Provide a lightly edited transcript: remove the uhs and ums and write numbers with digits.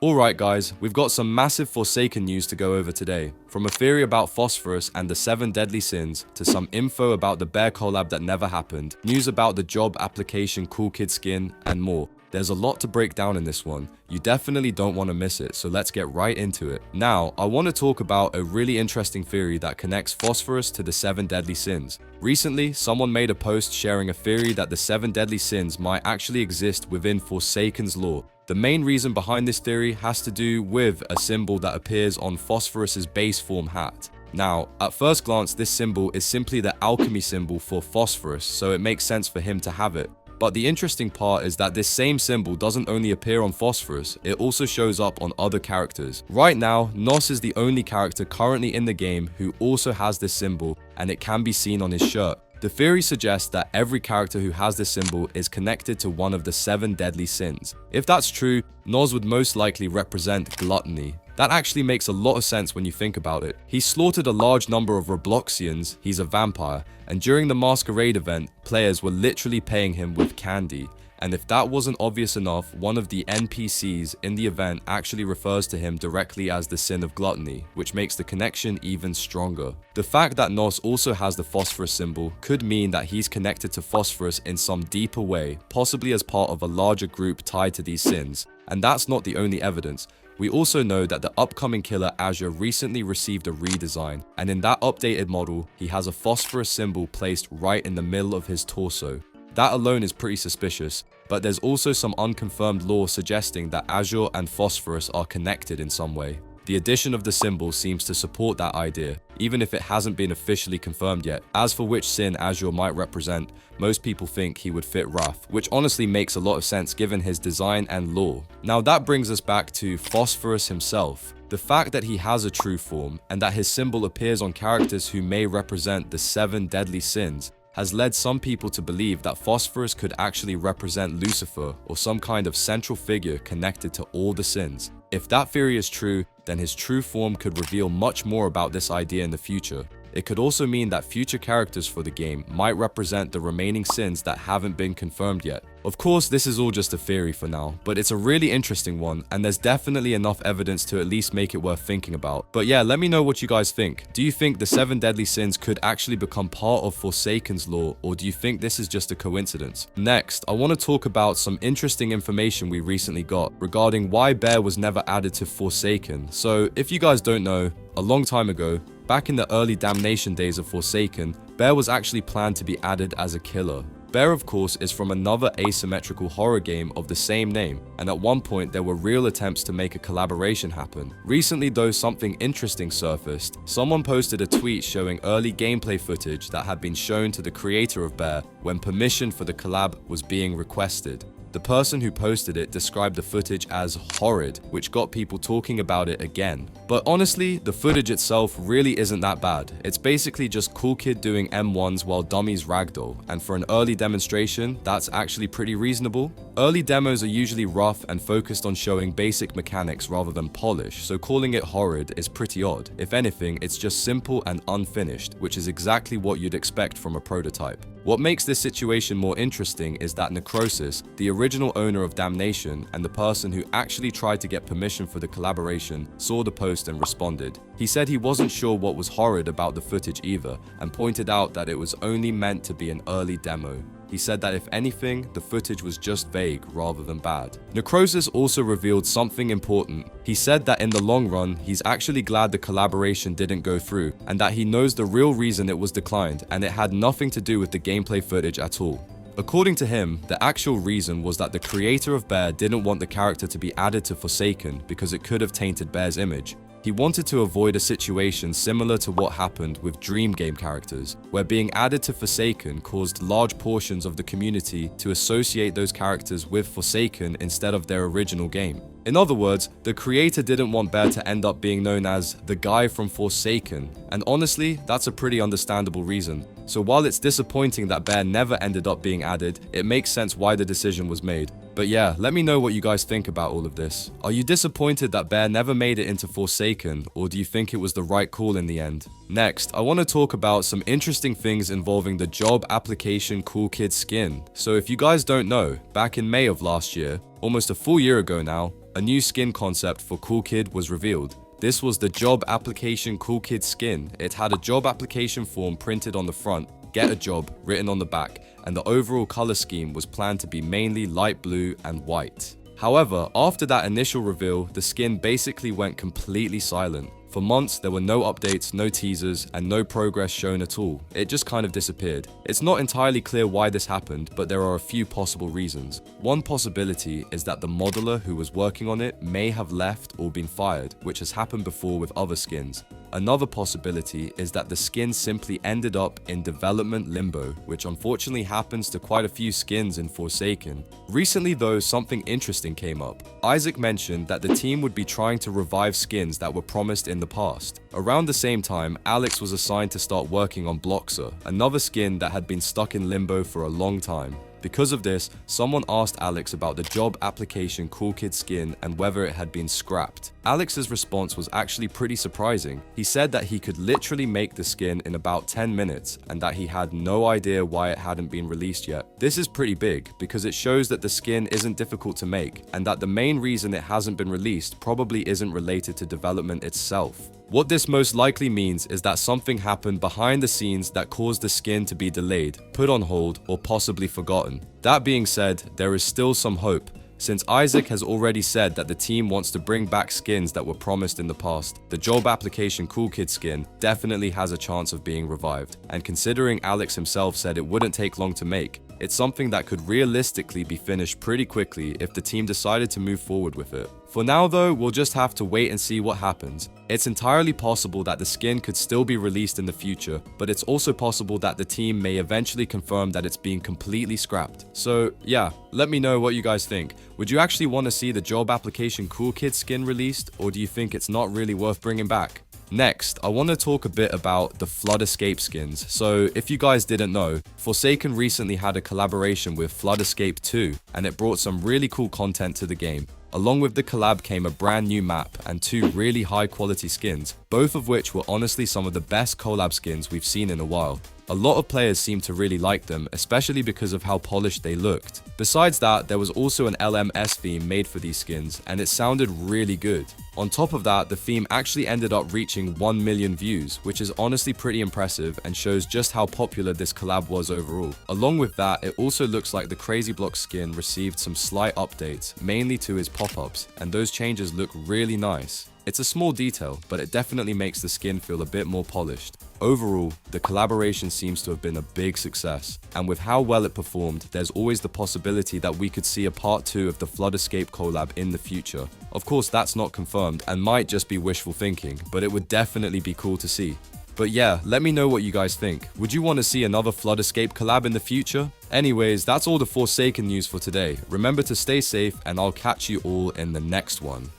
Alright guys, we've got some massive Forsaken news to go over today. From a theory about Phosphorus and the 7 deadly sins, to some info about the Bear collab that never happened, news about the job application Coolkid skin, and more. There's a lot to break down in this one. You definitely don't want to miss it, so let's get right into it. Now, I want to talk about a really interesting theory that connects Phosphorus to the 7 deadly sins. Recently, someone made a post sharing a theory that the 7 deadly sins might actually exist within Forsaken's lore. The main reason behind this theory has to do with a symbol that appears on Phosphorus's base form hat. Now, at first glance, this symbol is simply the alchemy symbol for Phosphorus, so it makes sense for him to have it. But the interesting part is that this same symbol doesn't only appear on Phosphorus, it also shows up on other characters. Right now, Nos is the only character currently in the game who also has this symbol, and it can be seen on his shirt. The theory suggests that every character who has this symbol is connected to one of the 7 deadly sins. If that's true, Nos would most likely represent gluttony. That actually makes a lot of sense when you think about it. He slaughtered a large number of Robloxians, he's a vampire, and during the Masquerade event, players were literally paying him with candy. And if that wasn't obvious enough, one of the NPCs in the event actually refers to him directly as the sin of gluttony, which makes the connection even stronger. The fact that Nos also has the Phosphorus symbol could mean that he's connected to Phosphorus in some deeper way, possibly as part of a larger group tied to these sins. And that's not the only evidence. We also know that the upcoming killer Azure recently received a redesign, and in that updated model, he has a Phosphorus symbol placed right in the middle of his torso. That alone is pretty suspicious, but there's also some unconfirmed lore suggesting that Azure and Phosphorus are connected in some way. The addition of the symbol seems to support that idea, even if it hasn't been officially confirmed yet. As for which sin Azure might represent, most people think he would fit Wrath, which honestly makes a lot of sense given his design and lore. Now that brings us back to Phosphorus himself. The fact that he has a true form, and that his symbol appears on characters who may represent the 7 deadly sins, has led some people to believe that Phosphorus could actually represent Lucifer or some kind of central figure connected to all the sins. If that theory is true, then his true form could reveal much more about this idea in the future. It could also mean that future characters for the game might represent the remaining sins that haven't been confirmed yet. Of course, this is all just a theory for now, but it's a really interesting one, and there's definitely enough evidence to at least make it worth thinking about. But yeah, let me know what you guys think. Do you think the 7 deadly sins could actually become part of Forsaken's lore, or do you think this is just a coincidence? Next, I want to talk about some interesting information we recently got regarding why Bear was never added to Forsaken. So, if you guys don't know, a long time ago, back in the early Damnation days of Forsaken, Bear was actually planned to be added as a killer. Bear, of course, is from another asymmetrical horror game of the same name, and at one point there were real attempts to make a collaboration happen. Recently though, something interesting surfaced. Someone posted a tweet showing early gameplay footage that had been shown to the creator of Bear when permission for the collab was being requested. The person who posted it described the footage as horrid, which got people talking about it again. But honestly, the footage itself really isn't that bad. It's basically just Coolkid doing M1s while dummies ragdoll, and for an early demonstration, that's actually pretty reasonable. Early demos are usually rough and focused on showing basic mechanics rather than polish, so calling it horrid is pretty odd. If anything, it's just simple and unfinished, which is exactly what you'd expect from a prototype. What makes this situation more interesting is that Necrosis, the original owner of Damnation and the person who actually tried to get permission for the collaboration, saw the post and responded. He said he wasn't sure what was horrid about the footage either, and pointed out that it was only meant to be an early demo. He said that if anything, the footage was just vague rather than bad. Necrosis also revealed something important. He said that in the long run, he's actually glad the collaboration didn't go through, and that he knows the real reason it was declined, and it had nothing to do with the gameplay footage at all. According to him, the actual reason was that the creator of Bear didn't want the character to be added to Forsaken because it could have tainted Bear's image. He wanted to avoid a situation similar to what happened with Dream Game characters, where being added to Forsaken caused large portions of the community to associate those characters with Forsaken instead of their original game. In other words, the creator didn't want Bear to end up being known as the guy from Forsaken, and honestly, that's a pretty understandable reason. So while it's disappointing that Bear never ended up being added, it makes sense why the decision was made. But yeah, let me know what you guys think about all of this. Are you disappointed that Bear never made it into Forsaken, or do you think it was the right call in the end? Next, I want to talk about some interesting things involving the job application Coolkid skin. So if you guys don't know, back in May of last year, almost a full year ago now, a new skin concept for Coolkid was revealed. This was the job application Coolkid skin. It had a job application form printed on the front, get a job written on the back, and the overall color scheme was planned to be mainly light blue and white. However, after that initial reveal, the skin basically went completely silent. For months, there were no updates, no teasers, and no progress shown at all. It just kind of disappeared. It's not entirely clear why this happened, but there are a few possible reasons. One possibility is that the modeler who was working on it may have left or been fired, which has happened before with other skins. Another possibility is that the skin simply ended up in development limbo, which unfortunately happens to quite a few skins in Forsaken. Recently though, something interesting came up. Isaac mentioned that the team would be trying to revive skins that were promised in the past. Around the same time, Alex was assigned to start working on Bloxer, another skin that had been stuck in limbo for a long time. Because of this, someone asked Alex about the job application Coolkid skin and whether it had been scrapped. Alex's response was actually pretty surprising. He said that he could literally make the skin in about 10 minutes and that he had no idea why it hadn't been released yet. This is pretty big because it shows that the skin isn't difficult to make and that the main reason it hasn't been released probably isn't related to development itself. What this most likely means is that something happened behind the scenes that caused the skin to be delayed, put on hold, or possibly forgotten. That being said, there is still some hope, since Isaac has already said that the team wants to bring back skins that were promised in the past. The job application Coolkid skin definitely has a chance of being revived, and considering Alex himself said it wouldn't take long to make, it's something that could realistically be finished pretty quickly if the team decided to move forward with it. For now though, we'll just have to wait and see what happens. It's entirely possible that the skin could still be released in the future, but it's also possible that the team may eventually confirm that it's being completely scrapped. So yeah, let me know what you guys think. Would you actually want to see the job application Coolkid skin released, or do you think it's not really worth bringing back? Next, I want to talk a bit about the Flood Escape skins. So if you guys didn't know, Forsaken recently had a collaboration with Flood Escape 2, and it brought some really cool content to the game. Along with the collab came a brand new map and 2 really high quality skins, both of which were honestly some of the best collab skins we've seen in a while. A lot of players seemed to really like them, especially because of how polished they looked. Besides that, there was also an LMS theme made for these skins, and it sounded really good. On top of that, the theme actually ended up reaching 1 million views, which is honestly pretty impressive and shows just how popular this collab was overall. Along with that, it also looks like the Crazy Block skin received some slight updates, mainly to his pop-ups, and those changes look really nice. It's a small detail, but it definitely makes the skin feel a bit more polished. Overall, the collaboration seems to have been a big success, and with how well it performed, there's always the possibility that we could see a part 2 of the Flood Escape collab in the future. Of course, that's not confirmed and might just be wishful thinking, but it would definitely be cool to see. But yeah, let me know what you guys think. Would you want to see another Flood Escape collab in the future? Anyways, that's all the Forsaken news for today. Remember to stay safe, and I'll catch you all in the next one.